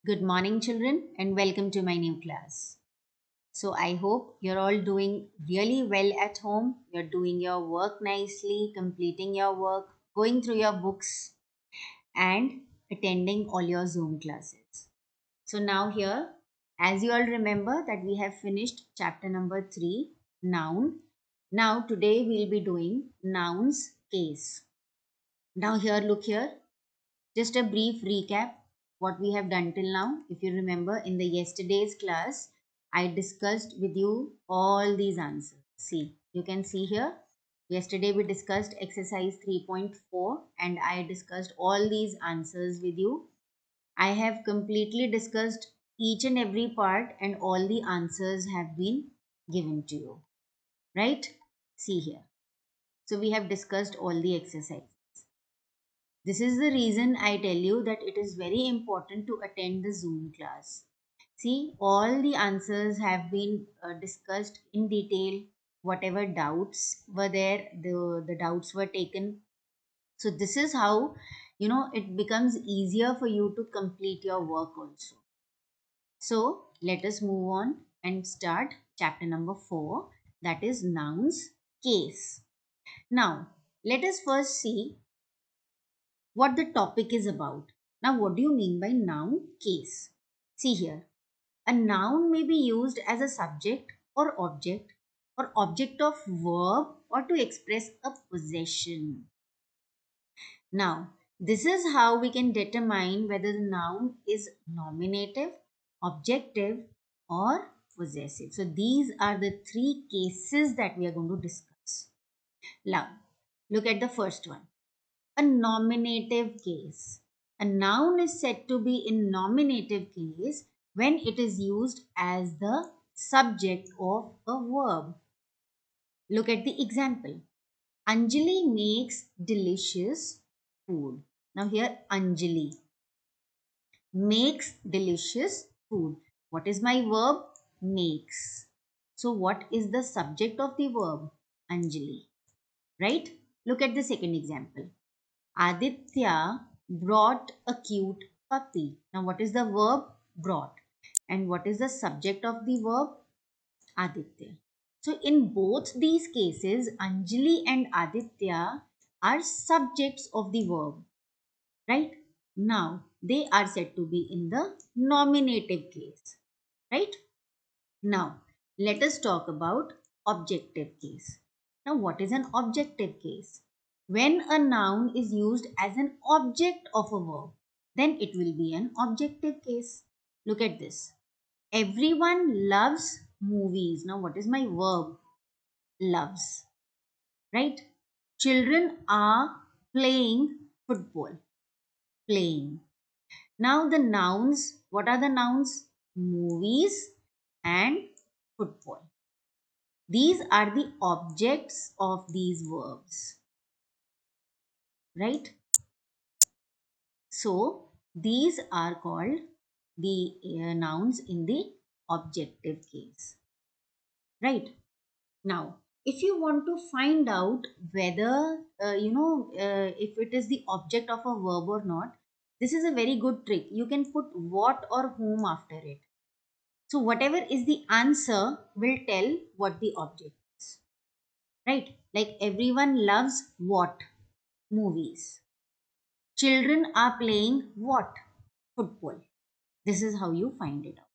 Good morning, children, and welcome to my new class. So, I hope you're all doing really well at home. You're doing your work nicely, completing your work, going through your books, and attending all your Zoom classes. So, now here, as you all remember, that we have finished chapter number 3, noun. Now, today we'll be doing nouns case. Now, here, look here. Just a brief recap what we have done till now. If you remember in the yesterday's class, I discussed with you all these answers. See, you can see here. Yesterday we discussed exercise 3.4 and I discussed all these answers with you. I have completely discussed each and every part and all the answers have been given to you. Right? See here. So we have discussed all the exercises. This is the reason I tell you that it is very important to attend the Zoom class. See, all the answers have been discussed in detail. Whatever doubts were there, the doubts were taken. So, this is how it becomes easier for you to complete your work also. So, let us move on and start chapter number 4, that is nouns case. Now, let us first see what the topic is about. Now, what do you mean by noun case? See here, a noun may be used as a subject or object of verb or to express a possession. Now, this is how we can determine whether the noun is nominative, objective, or possessive. So, these are the three cases that we are going to discuss. Now, look at the first one. A nominative case. A noun is said to be in nominative case when it is used as the subject of a verb. Look at the example. Anjali makes delicious food. Now here Anjali makes delicious food. What is my verb? Makes. So what is the subject of the verb? Anjali. Right? Look at the second example. Aditya brought a cute puppy. Now, what is the verb? Brought. And what is the subject of the verb? Aditya. So, in both these cases, Anjali and Aditya are subjects of the verb. Right? Now, they are said to be in the nominative case. Right? Now, let us talk about objective case. Now, what is an objective case? When a noun is used as an object of a verb, then it will be an objective case. Look at this. Everyone loves movies. Now, what is my verb? Loves. Right? Children are playing football. Playing. Now, the nouns, what are the nouns? Movies and football. These are the objects of these verbs, right? So, these are called the nouns in the objective case, right? Now, if you want to find out whether, if it is the object of a verb or not, this is a very good trick. You can put what or whom after it. So, whatever is the answer will tell what the object is. Right? Like everyone loves what? Movies. Children are playing what? Football. This is how you find it out.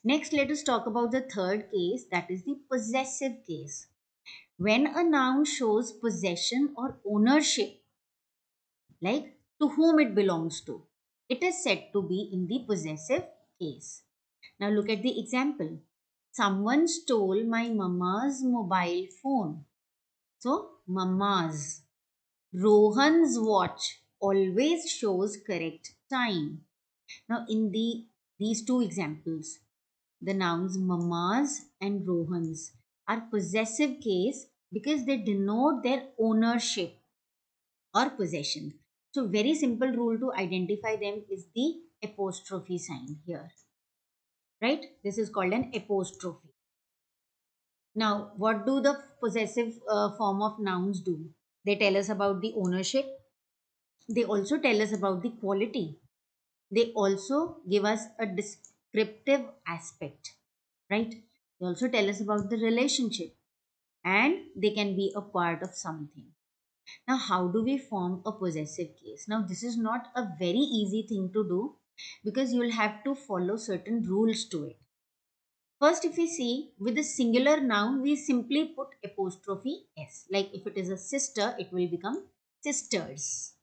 Next, let us talk about the third case, that is the possessive case. When a noun shows possession or ownership, like to whom it belongs to, it is said to be in the possessive case. Now, look at the example. Someone stole my mama's mobile phone. So, mama's. Rohan's watch always shows correct time. Now, in these two examples, the nouns mama's and Rohan's are possessive case because they denote their ownership or possession. So, very simple rule to identify them is the apostrophe sign here. Right? This is called an apostrophe. Now, what do the possessive form of nouns do? They tell us about the ownership. They also tell us about the quality. They also give us a descriptive aspect, right? They also tell us about the relationship, and they can be a part of something. Now, how do we form a possessive case? Now, this is not a very easy thing to do because you'll have to follow certain rules to it. First, if we see with a singular noun, we simply put apostrophe s. Like if it is a sister, it will become sisters,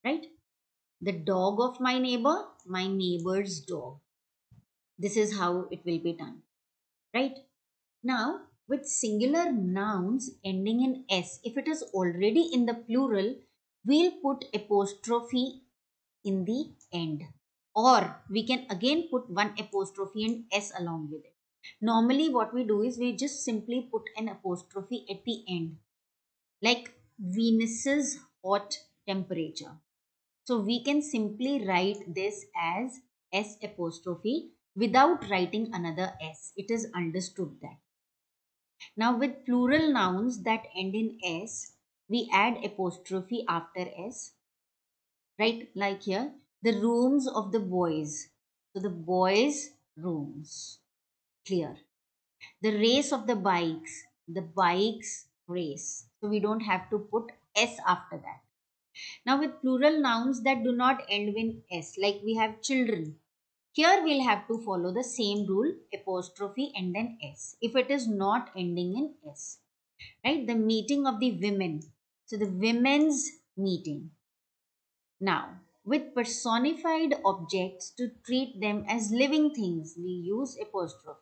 right? The dog of my neighbor's dog. This is how it will be done, right? Now, with singular nouns ending in s, if it is already in the plural, we'll put apostrophe in the end. Or we can again put one apostrophe and s along with it. Normally, what we do is we just simply put an apostrophe at the end, like Venus's hot temperature. So we can simply write this as S apostrophe without writing another S. It is understood that. Now with plural nouns that end in S, we add apostrophe after S, right? Like here, the rooms of the boys. So the boys' rooms. Clear. The race of the bikes race. So we don't have to put S after that. Now with plural nouns that do not end in S, like we have children. Here we'll have to follow the same rule, apostrophe and then S. If it is not ending in S, right? The meeting of the women. So the women's meeting. Now, with personified objects to treat them as living things, we use apostrophe.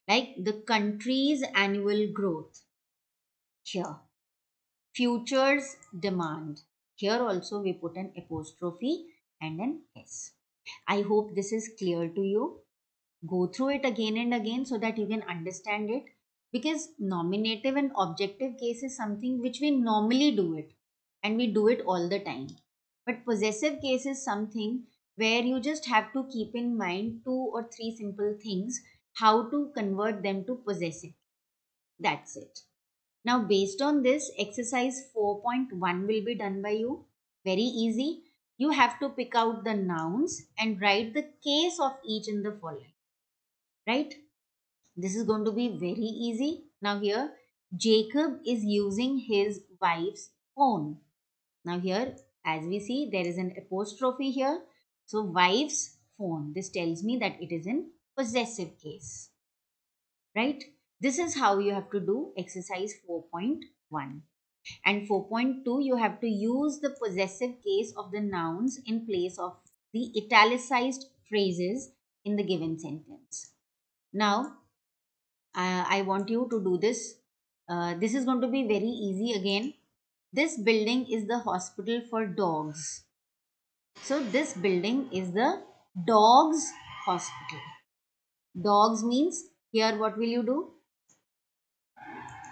Like the country's annual growth. Here, futures demand. Here also we put an apostrophe and an S. I hope this is clear to you. Go through it again and again so that you can understand it, because nominative and objective case is something which we normally do it and we do it all the time. But possessive case is something where you just have to keep in mind two or three simple things, how to convert them to possessive. That's it. Now, based on this, exercise 4.1 will be done by you. Very easy. You have to pick out the nouns and write the case of each in the following. Right? This is going to be very easy. Now, here, Jacob is using his wife's phone. Now, here, as we see, there is an apostrophe here. So, wife's phone. This tells me that it is in possessive case. Right? This is how you have to do exercise 4.1. And 4.2, you have to use the possessive case of the nouns in place of the italicized phrases in the given sentence. Now, I want you to do this. This is going to be very easy again. This building is the hospital for dogs. So, this building is the dogs hospital. Dogs means here what will you do?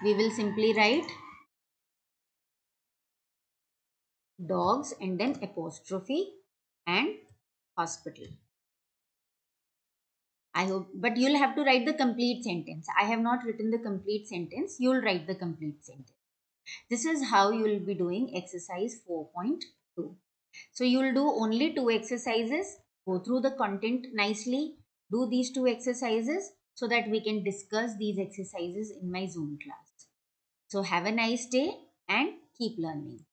We will simply write dogs and then apostrophe and hospital. I hope, but you'll have to write the complete sentence. I have not written the complete sentence. You'll write the complete sentence. This is how you will be doing exercise 4.2. So you'll do only two exercises. Go through the content nicely. Do these two exercises so that we can discuss these exercises in my Zoom class. So have a nice day and keep learning.